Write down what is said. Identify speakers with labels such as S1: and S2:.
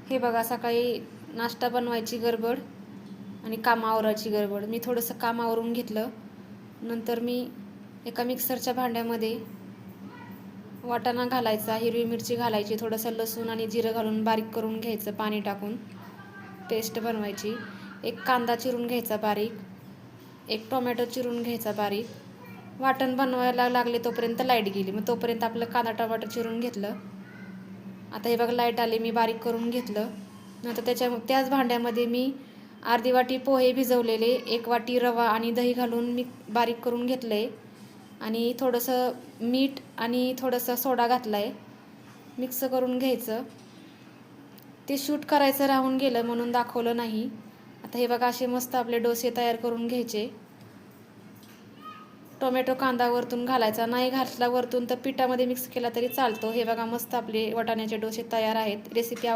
S1: हे बघा, सकाळी नाश्ता बनवायची गडबड आणि काम आवरायची गडबड. मी थोडंसं काम आवरून घेतलं. नंतर मी एका मिक्सरच्या भांड्यामध्ये वाटाणा घालायचा, हिरवी मिरची घालायची, थोडंसं लसूण आणि जिरं घालून बारीक करून घ्यायचं, पाणी टाकून पेस्ट बनवायची. एक कांदा चिरून घ्यायचा बारीक, एक टोमॅटो चिरून घ्यायचा बारीक. वाटण बनवायला लागले तोपर्यंत लाईट गेली, मग तोपर्यंत आपलं कांदा टोमॅटो चिरून घेतलं. आता हे बघा, लाईट आली, मी बारीक करून घेतलं. नंतर त्याच भांड्यामध्ये मी अर्धी वाटी पोहे भिजवलेले, 1 वाटी रवा आणि दही घालून मी बारीक करून घेतलं आहे आणि थोडंसं मीठ आणि थोडंसं सोडा घातला आहे. मिक्स करून घ्यायचं. ते शूट करायचं राहून गेलं म्हणून दाखवलं नाही. आता हे बघा, असे मस्त आपले डोसे तयार करून घ्यायचे. टोमॅटो कांदा वरतून घालायचा, नाही घातला वरतून तर पिठामध्ये मिक्स केला तरी चालतो. हे बघा, मस्त आपले वाटाण्याचे डोसे तयार आहेत. रेसिपी